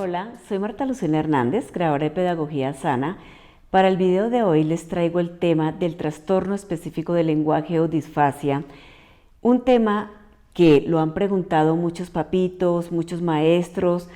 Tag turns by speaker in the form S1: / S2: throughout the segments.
S1: Hola, soy Marta Lucena Hernández, creadora de Pedagogía Sana. Para el video de hoy les traigo el tema del trastorno específico del lenguaje o disfasia, un tema que lo han preguntado muchos papitos, muchos maestros,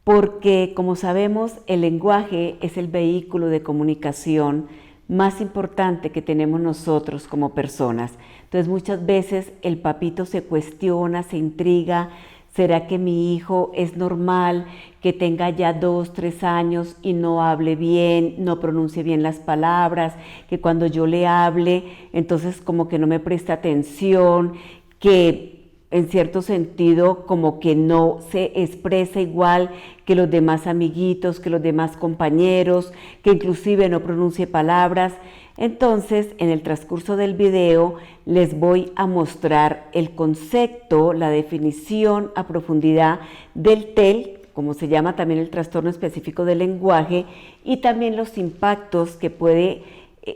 S1: porque como sabemos el lenguaje es el vehículo de comunicación más importante que tenemos nosotros como personas. Entonces muchas veces el papito se cuestiona, se intriga. ¿Será que mi hijo es normal que tenga ya 2, 3 años y no hable bien, no pronuncie bien las palabras, que cuando yo le hable, entonces como que no me preste atención, que en cierto sentido como que no se expresa igual que los demás amiguitos, que los demás compañeros, que inclusive no pronuncie palabras? Entonces, en el transcurso del video les voy a mostrar el concepto, la definición a profundidad del TEL, como se llama también el trastorno específico del lenguaje, y también los impactos que puede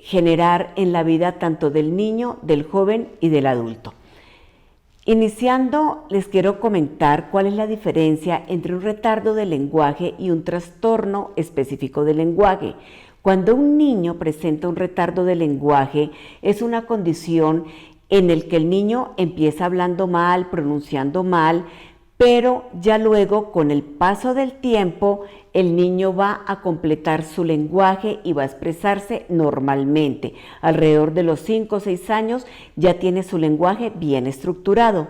S1: generar en la vida tanto del niño, del joven y del adulto. Iniciando, les quiero comentar cuál es la diferencia entre un retardo del lenguaje y un trastorno específico del lenguaje. Cuando un niño presenta un retardo de lenguaje, es una condición en la que el niño empieza hablando mal, pronunciando mal, pero ya luego, con el paso del tiempo, el niño va a completar su lenguaje y va a expresarse normalmente. Alrededor de los 5 o 6 años ya tiene su lenguaje bien estructurado.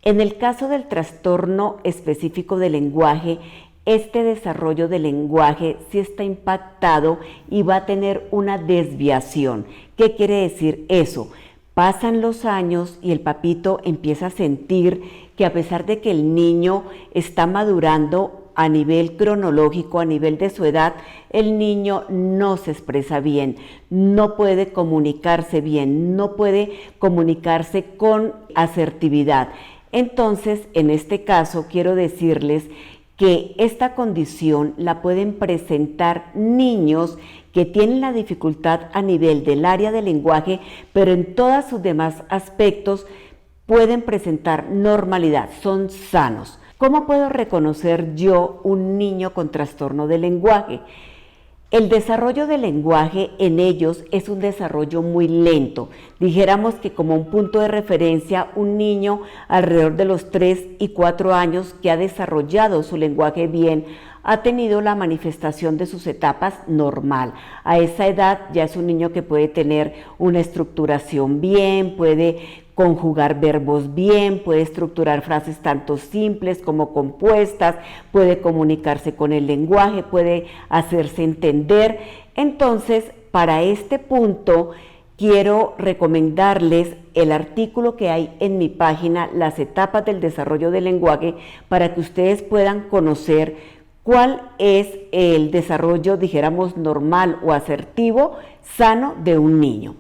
S1: En el caso del trastorno específico del lenguaje, este desarrollo del lenguaje sí está impactado y va a tener una desviación. ¿Qué quiere decir eso? Pasan los años y el papito empieza a sentir que a pesar de que el niño está madurando a nivel cronológico, a nivel de su edad, el niño no se expresa bien, no puede comunicarse bien, no puede comunicarse con asertividad. Entonces, en este caso, quiero decirles que esta condición la pueden presentar niños que tienen la dificultad a nivel del área del lenguaje, pero en todos sus demás aspectos pueden presentar normalidad, son sanos. ¿Cómo puedo reconocer yo un niño con trastorno del lenguaje? El desarrollo del lenguaje en ellos es un desarrollo muy lento. Dijéramos que como un punto de referencia, un niño alrededor de los 3 y 4 años que ha desarrollado su lenguaje bien, ha tenido la manifestación de sus etapas normal. A esa edad ya es un niño que puede tener una estructuración bien, puede conjugar verbos bien, puede estructurar frases tanto simples como compuestas, puede comunicarse con el lenguaje, puede hacerse entender. Entonces, para este punto, quiero recomendarles el artículo que hay en mi página, Las etapas del desarrollo del lenguaje, para que ustedes puedan conocer cuál es el desarrollo, dijéramos, normal o asertivo, sano de un niño.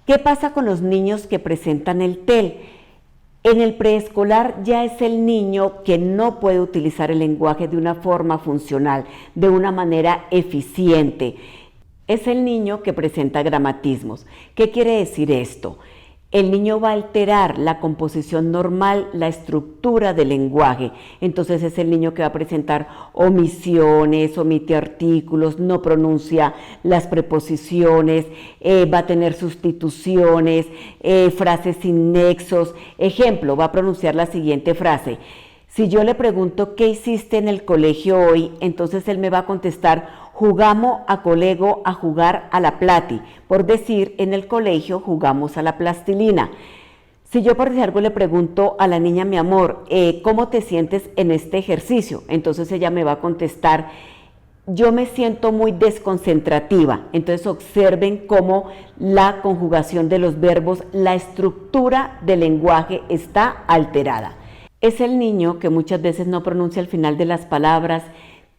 S1: ¿Qué pasa con los niños que presentan el TEL? En el preescolar ya es el niño que no puede utilizar el lenguaje de una forma funcional, de una manera eficiente. Es el niño que presenta gramatismos. ¿Qué quiere decir esto? El niño va a alterar la composición normal, la estructura del lenguaje. Entonces es el niño que va a presentar omisiones, omite artículos, no pronuncia las preposiciones, va a tener sustituciones, frases sin nexos. Ejemplo, va a pronunciar la siguiente frase. Si yo le pregunto ¿qué hiciste en el colegio hoy? Entonces él me va a contestar jugamos a colego a jugar a la plati. Por decir, en el colegio jugamos a la plastilina. Si yo por decir algo le pregunto a la niña, mi amor, ¿cómo te sientes en este ejercicio? Entonces ella me va a contestar, yo me siento muy desconcentrativa. Entonces observen cómo la conjugación de los verbos, la estructura del lenguaje está alterada. Es el niño que muchas veces no pronuncia el final de las palabras,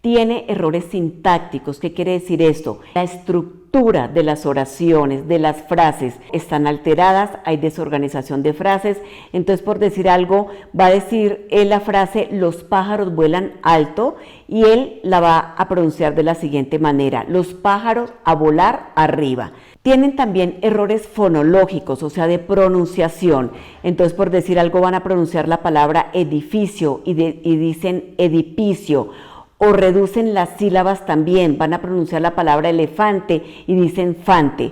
S1: tiene errores sintácticos. ¿Qué quiere decir esto? La estructura de las oraciones, de las frases, están alteradas, hay desorganización de frases. Entonces, por decir algo, va a decir la frase, los pájaros vuelan alto, y él la va a pronunciar de la siguiente manera, los pájaros a volar arriba. Tienen también errores fonológicos, o sea, de pronunciación. Entonces, por decir algo, van a pronunciar la palabra edificio y dicen edificio. o reducen las sílabas también, van a pronunciar la palabra elefante y dicen fante.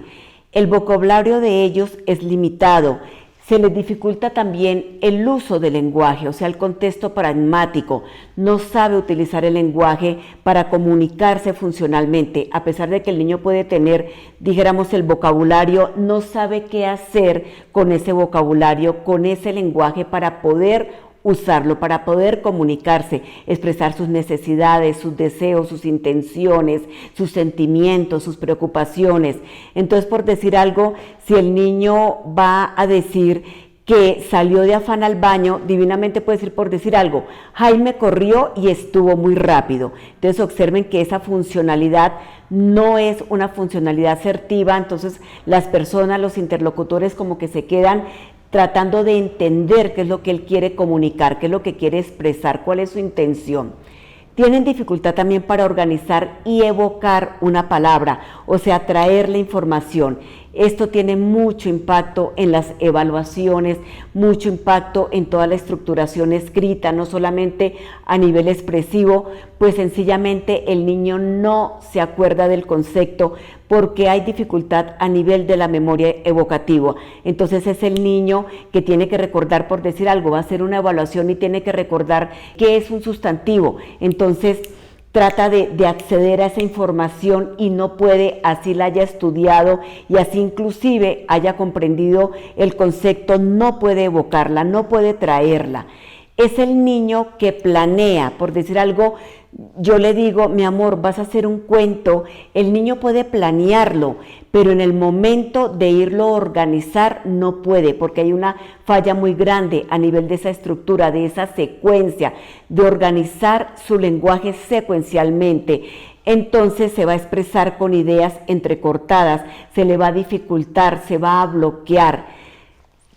S1: El vocabulario de ellos es limitado. Se les dificulta también el uso del lenguaje, o sea, el contexto pragmático. No sabe utilizar el lenguaje para comunicarse funcionalmente. A pesar de que el niño puede tener, dijéramos, el vocabulario, no sabe qué hacer con ese vocabulario, con ese lenguaje para poder usarlo, para poder comunicarse, expresar sus necesidades, sus deseos, sus intenciones, sus sentimientos, sus preocupaciones. Entonces, por decir algo, si el niño va a decir que salió de afán al baño, divinamente puede decir, por decir algo, Jaime corrió y estuvo muy rápido. Entonces observen que esa funcionalidad no es una funcionalidad asertiva, entonces las personas, los interlocutores como que se quedan tratando de entender qué es lo que él quiere comunicar, qué es lo que quiere expresar, cuál es su intención. Tienen dificultad también para organizar y evocar una palabra, o sea, traer la información. Esto tiene mucho impacto en las evaluaciones, mucho impacto en toda la estructuración escrita, no solamente a nivel expresivo, pues sencillamente el niño no se acuerda del concepto porque hay dificultad a nivel de la memoria evocativa. Entonces es el niño que tiene que recordar, por decir algo, va a hacer una evaluación y tiene que recordar qué es un sustantivo. Entonces trata de acceder a esa información y no puede, así la haya estudiado y así inclusive haya comprendido el concepto, no puede evocarla, no puede traerla. Es el niño que planea, por decir algo, yo le digo, mi amor, vas a hacer un cuento, el niño puede planearlo, pero en el momento de irlo a organizar no puede, porque hay una falla muy grande a nivel de esa estructura, de esa secuencia, de organizar su lenguaje secuencialmente. Entonces se va a expresar con ideas entrecortadas, se le va a dificultar, se va a bloquear.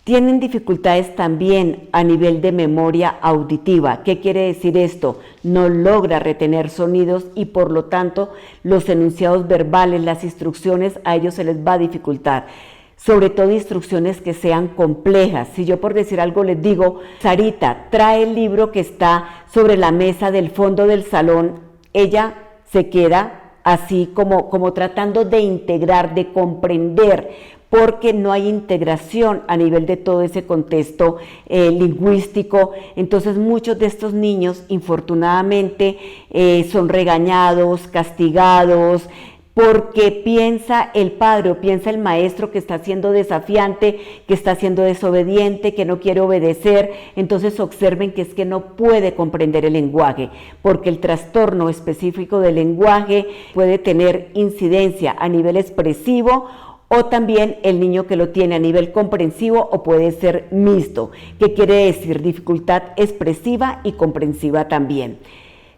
S1: Tienen dificultades también a nivel de memoria auditiva. ¿Qué quiere decir esto? No logra retener sonidos y por lo tanto los enunciados verbales, las instrucciones, a ellos se les va a dificultar. Sobre todo instrucciones que sean complejas. Si yo por decir algo les digo, Sarita, trae el libro que está sobre la mesa del fondo del salón, ella se queda así como tratando de integrar, de comprender, porque no hay integración a nivel de todo ese contexto lingüístico. Entonces muchos de estos niños infortunadamente son regañados, castigados, porque piensa el padre o piensa el maestro que está siendo desafiante, que está siendo desobediente, que no quiere obedecer. Entonces observen que es que no puede comprender el lenguaje, porque el trastorno específico del lenguaje puede tener incidencia a nivel expresivo o también el niño que lo tiene a nivel comprensivo o puede ser mixto, que quiere decir dificultad expresiva y comprensiva también.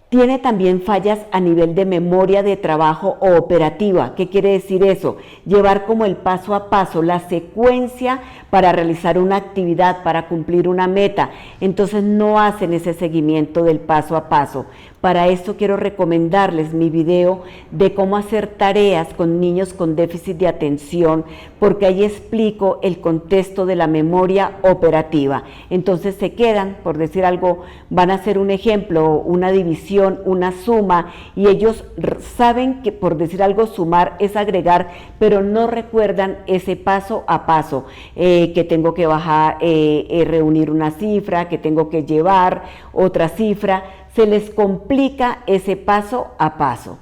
S1: Tiene también fallas a nivel de memoria de trabajo o operativa. ¿Qué quiere decir eso? Llevar como el paso a paso, la secuencia para realizar una actividad, para cumplir una meta. Entonces no hacen ese seguimiento del paso a paso. Para esto quiero recomendarles mi video de cómo hacer tareas con niños con déficit de atención, porque ahí explico el contexto de la memoria operativa. Entonces se quedan, por decir algo, van a hacer un ejemplo, una división, una suma, y ellos saben que, por decir algo, sumar es agregar, pero no recuerdan ese paso a paso, que tengo que bajar, reunir una cifra, que tengo que llevar otra cifra. Se les complica ese paso a paso.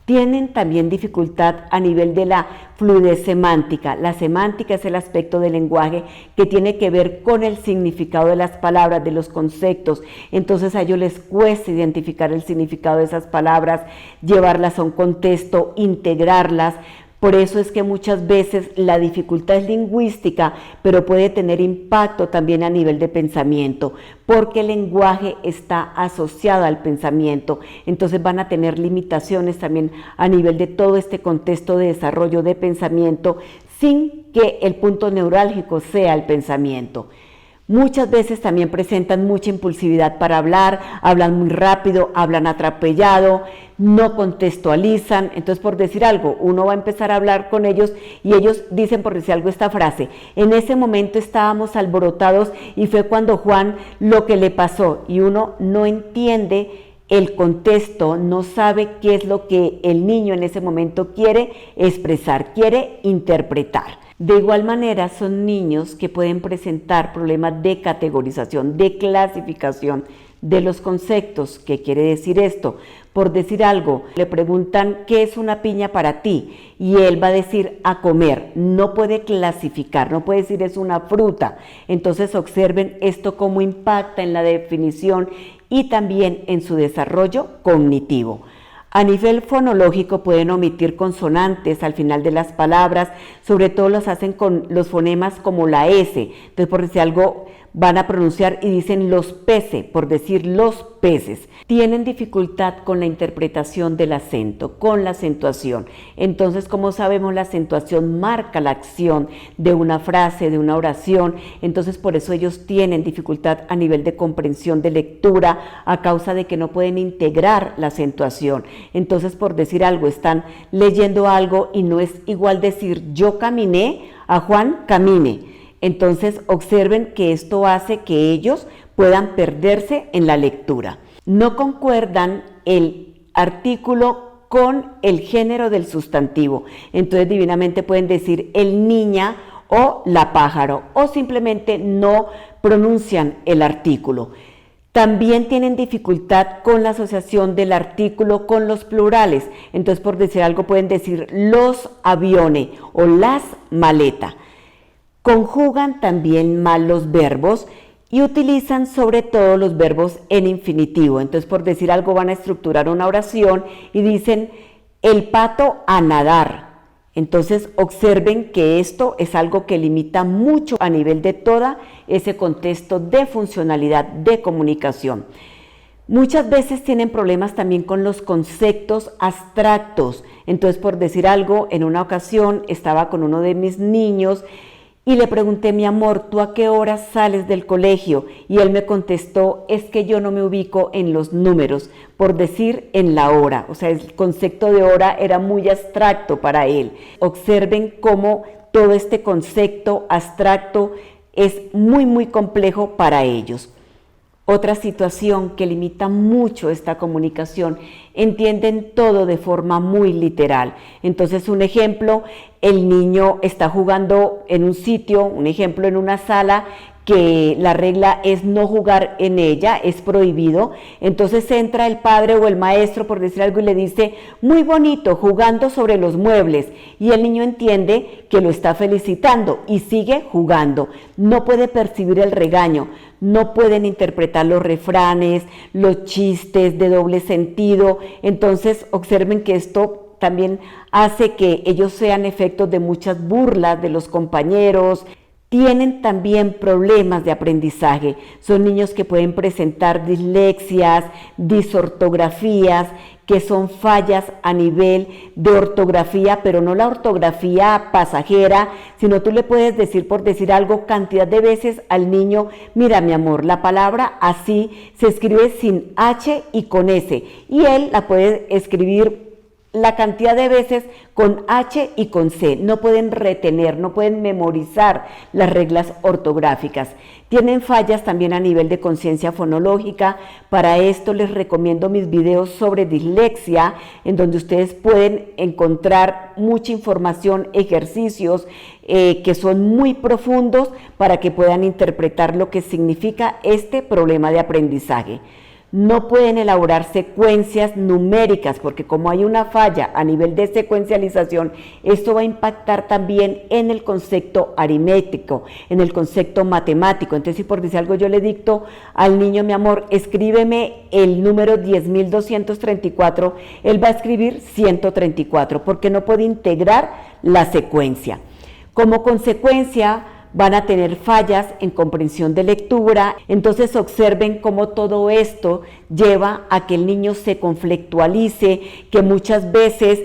S1: Tienen también dificultad a nivel de la fluidez semántica. La semántica es el aspecto del lenguaje que tiene que ver con el significado de las palabras, de los conceptos. Entonces a ellos les cuesta identificar el significado de esas palabras, llevarlas a un contexto, integrarlas. Por eso es que muchas veces la dificultad es lingüística, pero puede tener impacto también a nivel de pensamiento, porque el lenguaje está asociado al pensamiento. Entonces van a tener limitaciones también a nivel de todo este contexto de desarrollo de pensamiento, sin que el punto neurálgico sea el pensamiento. Muchas veces también presentan mucha impulsividad para hablar, hablan muy rápido, hablan atropellado, no contextualizan. Entonces, por decir algo, uno va a empezar a hablar con ellos y ellos dicen, por decir algo, esta frase: en ese momento estábamos alborotados y fue cuando Juan lo que le pasó, y uno no entiende el contexto, no sabe qué es lo que el niño en ese momento quiere expresar, quiere interpretar. De igual manera, son niños que pueden presentar problemas de categorización, de clasificación de los conceptos. ¿Qué quiere decir esto? Por decir algo, le preguntan ¿qué es una piña para ti? Y él va a decir a comer, no puede clasificar, no puede decir es una fruta. Entonces observen esto cómo impacta en la definición y también en su desarrollo cognitivo. A nivel fonológico pueden omitir consonantes al final de las palabras, sobre todo los hacen con los fonemas como la S. Entonces, por decir algo, van a pronunciar y dicen los peces, por decir los peces. Tienen dificultad con la interpretación del acento, con la acentuación. Entonces, como sabemos, la acentuación marca la acción de una frase, de una oración. Entonces, por eso ellos tienen dificultad a nivel de comprensión de lectura a causa de que no pueden integrar la acentuación. Entonces, por decir algo, están leyendo algo y no es igual decir yo caminé a Juan camine. Entonces observen que esto hace que ellos puedan perderse en la lectura. No concuerdan el artículo con el género del sustantivo. Entonces divinamente pueden decir el niña o la pájaro o simplemente no pronuncian el artículo. También tienen dificultad con la asociación del artículo con los plurales. Entonces, por decir algo, pueden decir los aviones o las maletas. Conjugan también mal los verbos y utilizan sobre todo los verbos en infinitivo. Entonces, por decir algo, van a estructurar una oración y dicen el pato a nadar. Entonces, observen que esto es algo que limita mucho a nivel de todo ese contexto de funcionalidad de comunicación. Muchas veces tienen problemas también con los conceptos abstractos. Entonces, por decir algo, en una ocasión estaba con uno de mis niños y le pregunté, mi amor, ¿tú a qué hora sales del colegio? Y él me contestó, es que yo no me ubico en los números, por decir en la hora. O sea, el concepto de hora era muy abstracto para él. Observen cómo todo este concepto abstracto es muy complejo para ellos. Otra situación que limita mucho esta comunicación, entienden todo de forma muy literal. Entonces, un ejemplo, el niño está jugando en un sitio, un ejemplo en una sala, que la regla es no jugar en ella, es prohibido. Entonces entra el padre o el maestro, por decir algo, y le dice, muy bonito, jugando sobre los muebles. Y el niño entiende que lo está felicitando y sigue jugando. No puede percibir el regaño, no pueden interpretar los refranes, los chistes de doble sentido. Entonces observen que esto también hace que ellos sean efectos de muchas burlas de los compañeros. Tienen también problemas de aprendizaje. Son niños que pueden presentar dislexias, disortografías, que son fallas a nivel de ortografía, pero no la ortografía pasajera, sino tú le puedes decir, por decir algo, cantidad de veces al niño, mira mi amor, la palabra así se escribe sin H y con S, y él la puede escribir la cantidad de veces con H y con C. No pueden retener, no pueden memorizar las reglas ortográficas. Tienen fallas también a nivel de conciencia fonológica. Para esto les recomiendo mis videos sobre dislexia, en donde ustedes pueden encontrar mucha información, ejercicios que son muy profundos para que puedan interpretar lo que significa este problema de aprendizaje. No pueden elaborar secuencias numéricas porque como hay una falla a nivel de secuencialización, esto va a impactar también en el concepto aritmético, en el concepto matemático. Entonces, si por decir algo yo le dicto al niño, mi amor, escríbeme el número 10.234, él va a escribir 134 porque no puede integrar la secuencia. Como consecuencia, van a tener fallas en comprensión de lectura. Entonces observen cómo todo esto lleva a que el niño se conflictualice, que muchas veces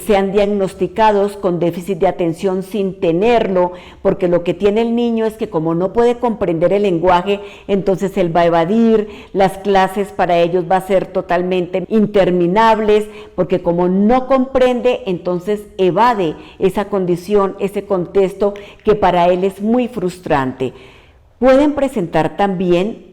S1: sean diagnosticados con déficit de atención sin tenerlo, porque lo que tiene el niño es que como no puede comprender el lenguaje, entonces él va a evadir, las clases para ellos va a ser totalmente interminables, porque como no comprende, entonces evade esa condición, ese contexto que para él es muy frustrante. Pueden presentar también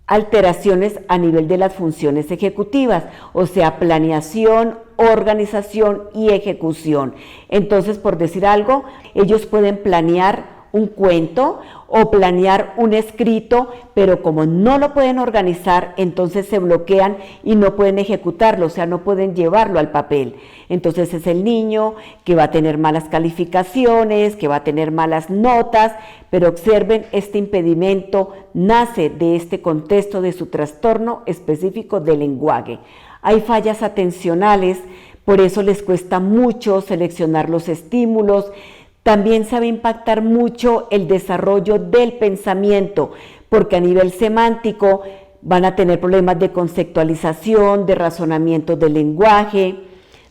S1: alteraciones a nivel de las funciones ejecutivas, o sea, planeación, organización y ejecución. Entonces, por decir algo, ellos pueden planear un cuento o planear un escrito, pero como no lo pueden organizar, entonces se bloquean y no pueden ejecutarlo, o sea, no pueden llevarlo al papel. Entonces es el niño que va a tener malas calificaciones, que va a tener malas notas, pero observen, este impedimento nace de este contexto de su trastorno específico del lenguaje. Hay fallas atencionales, por eso les cuesta mucho seleccionar los estímulos. También se va a impactar mucho el desarrollo del pensamiento, porque a nivel semántico van a tener problemas de conceptualización, de razonamiento del lenguaje.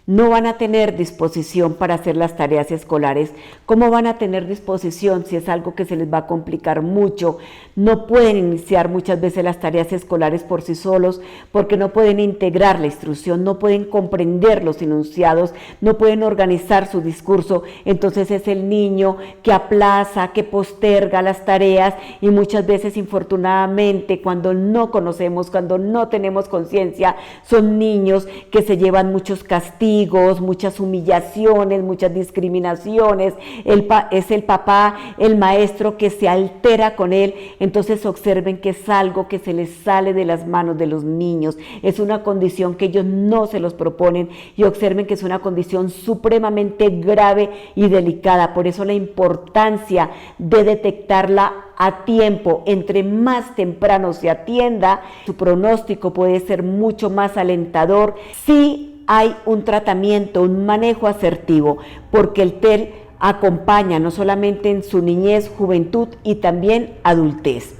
S1: No van a tener disposición para hacer las tareas escolares. ¿Cómo van a tener disposición si es algo que se les va a complicar mucho? No pueden iniciar muchas veces las tareas escolares por sí solos porque no pueden integrar la instrucción, no pueden comprender los enunciados, no pueden organizar su discurso. Entonces es el niño que aplaza, que posterga las tareas y muchas veces, infortunadamente, cuando no conocemos, cuando no tenemos conciencia, son niños que se llevan muchos castigos, muchas humillaciones, muchas discriminaciones. Es el papá, el maestro que se altera con él. Entonces observen que es algo que se les sale de las manos de los niños. Es una condición que ellos no se los proponen y observen que es una condición supremamente grave y delicada. Por eso la importancia de detectarla a tiempo. Entre más temprano se atienda, su pronóstico puede ser mucho más alentador si hay un tratamiento, un manejo asertivo, porque el TEL acompaña no solamente en su niñez, juventud y también adultez.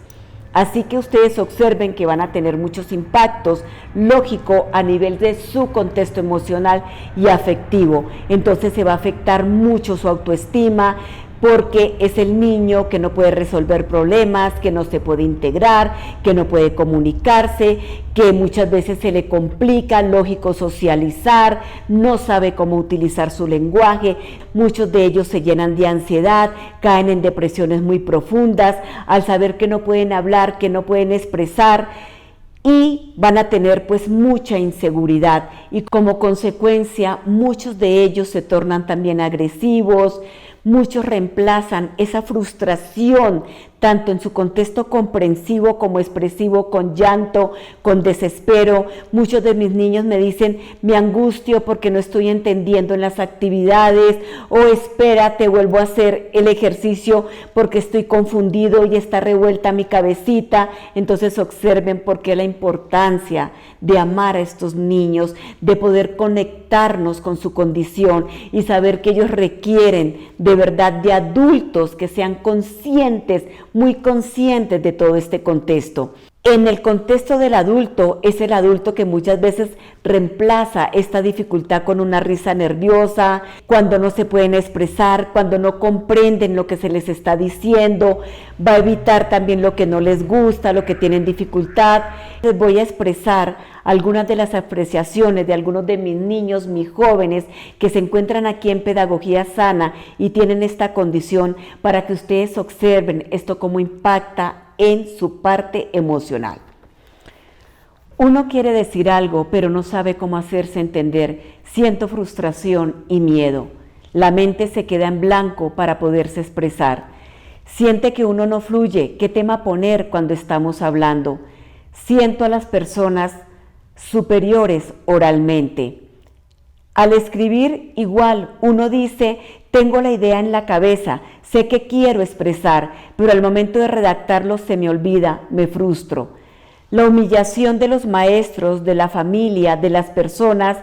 S1: Así que ustedes observen que van a tener muchos impactos, lógico, a nivel de su contexto emocional y afectivo. Entonces se va a afectar mucho su autoestima, porque es el niño que no puede resolver problemas, que no se puede integrar, que no puede comunicarse, que muchas veces se le complica, lógico, socializar, no sabe cómo utilizar su lenguaje. Muchos de ellos se llenan de ansiedad, caen en depresiones muy profundas, al saber que no pueden hablar, que no pueden expresar, y van a tener pues mucha inseguridad y como consecuencia muchos de ellos se tornan también agresivos. Muchos reemplazan esa frustración, tanto en su contexto comprensivo como expresivo, con llanto, con desespero. Muchos de mis niños me dicen, me angustio porque no estoy entendiendo en las actividades, o espera, te vuelvo a hacer el ejercicio porque estoy confundido y está revuelta mi cabecita. Entonces observen por qué la importancia de amar a estos niños, de poder conectarnos con su condición y saber que ellos requieren de verdad de adultos que sean conscientes, muy conscientes de todo este contexto. En el contexto del adulto, es el adulto que muchas veces reemplaza esta dificultad con una risa nerviosa, cuando no se pueden expresar, cuando no comprenden lo que se les está diciendo, va a evitar también lo que no les gusta, lo que tienen dificultad. Les voy a expresar algunas de las apreciaciones de algunos de mis niños, mis jóvenes, que se encuentran aquí en Pedagogía Sana y tienen esta condición, para que ustedes observen esto cómo impacta en su parte emocional. Uno quiere decir algo, pero no sabe cómo hacerse entender. Siento frustración y miedo. La mente se queda en blanco para poderse expresar. Siente que uno no fluye. ¿Qué tema poner cuando estamos hablando? Siento a las personas superiores oralmente. Al escribir, igual, uno dice, tengo la idea en la cabeza, sé que quiero expresar, pero al momento de redactarlo se me olvida, me frustro. La humillación de los maestros, de la familia, de las personas,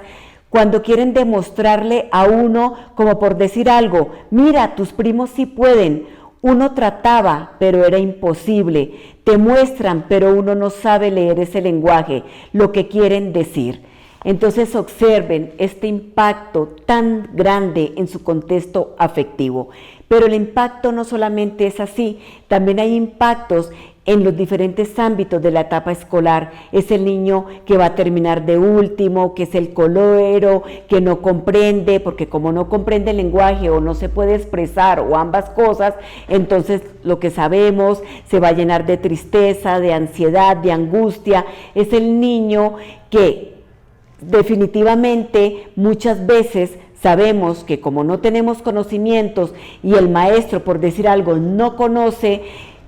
S1: cuando quieren demostrarle a uno, como por decir algo, mira, tus primos sí pueden. Uno trataba, pero era imposible. Te muestran, pero uno no sabe leer ese lenguaje, lo que quieren decir. Entonces observen este impacto tan grande en su contexto afectivo. Pero el impacto no solamente es así, también hay impactos en los diferentes ámbitos de la etapa escolar. Es el niño que va a terminar de último, que es el colero, que no comprende, porque como no comprende el lenguaje o no se puede expresar o ambas cosas, entonces lo que sabemos se va a llenar de tristeza, de ansiedad, de angustia. Es el niño que definitivamente muchas veces sabemos que como no tenemos conocimientos y el maestro, por decir algo, no conoce,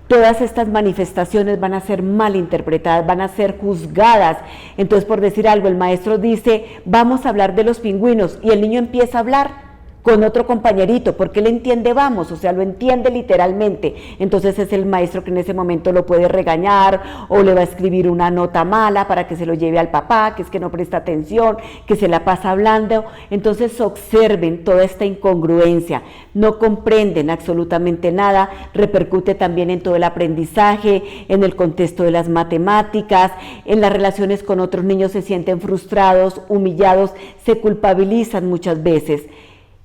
S1: todas estas manifestaciones van a ser mal interpretadas, van a ser juzgadas. Entonces, por decir algo, el maestro dice, vamos a hablar de los pingüinos, y el niño empieza a hablar con otro compañerito, porque él entiende vamos, o sea, lo entiende literalmente. Entonces es el maestro que en ese momento lo puede regañar o le va a escribir una nota mala para que se lo lleve al papá, que es que no presta atención, que se la pasa hablando. Entonces observen toda esta incongruencia, no comprenden absolutamente nada, repercute también en todo el aprendizaje, en el contexto de las matemáticas, en las relaciones con otros niños se sienten frustrados, humillados, se culpabilizan muchas veces.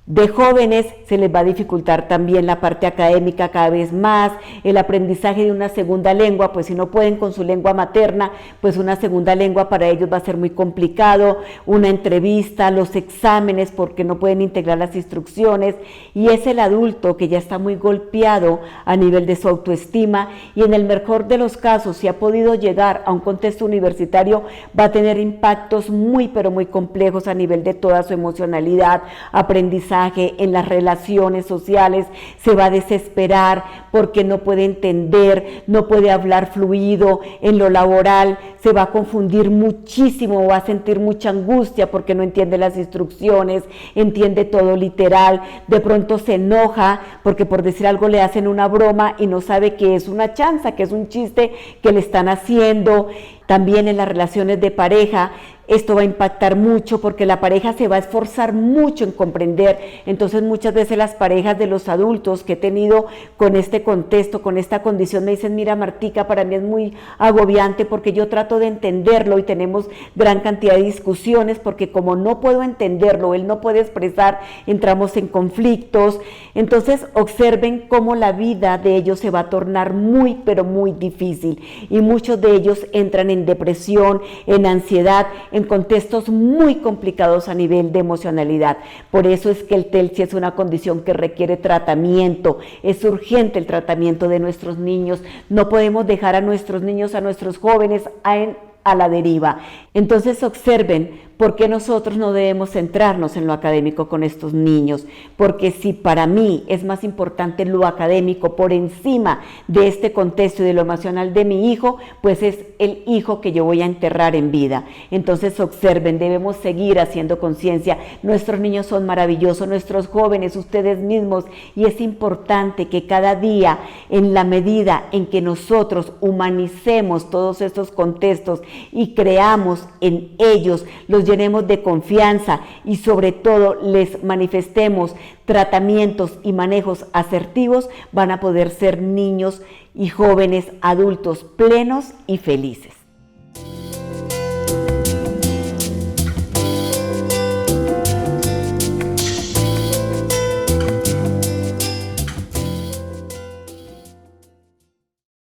S1: De jóvenes se les va a dificultar también la parte académica cada vez más, el aprendizaje de una segunda lengua, pues si no pueden con su lengua materna, pues una segunda lengua para ellos va a ser muy complicado, una entrevista, los exámenes porque no pueden integrar las instrucciones, y es el adulto que ya está muy golpeado a nivel de su autoestima, y en el mejor de los casos, si ha podido llegar a un contexto universitario, va a tener impactos muy pero muy complejos a nivel de toda su emocionalidad, aprendizaje, en las relaciones sociales, se va a desesperar porque no puede entender, no puede hablar fluido, en lo laboral se va a confundir muchísimo, va a sentir mucha angustia porque no entiende las instrucciones, entiende todo literal, de pronto se enoja porque por decir algo le hacen una broma y no sabe que es una chanza, que es un chiste que le están haciendo. También en las relaciones de pareja, esto va a impactar mucho porque la pareja se va a esforzar mucho en comprender. Entonces muchas veces las parejas de los adultos que he tenido con este contexto, con esta condición, me dicen, mira Martica, para mí es muy agobiante porque yo trato de entenderlo y tenemos gran cantidad de discusiones porque como no puedo entenderlo, él no puede expresar, entramos en conflictos. Entonces observen cómo la vida de ellos se va a tornar muy pero muy difícil, y muchos de ellos entran en depresión, en ansiedad, en contextos muy complicados a nivel de emocionalidad. Por eso es que el TELCI es una condición que requiere tratamiento, es urgente el tratamiento de nuestros niños, no podemos dejar a nuestros niños, a nuestros jóvenes a la deriva. Entonces observen por qué nosotros no debemos centrarnos en lo académico con estos niños, porque si para mí es más importante lo académico por encima de este contexto y de lo emocional de mi hijo, pues es el hijo que yo voy a enterrar en vida. Entonces observen, debemos seguir haciendo conciencia, nuestros niños son maravillosos, nuestros jóvenes, ustedes mismos, y es importante que cada día, en la medida en que nosotros humanicemos todos estos contextos y creamos en ellos, los llenemos de confianza y sobre todo les manifestemos tratamientos y manejos asertivos, van a poder ser niños y jóvenes adultos plenos y felices.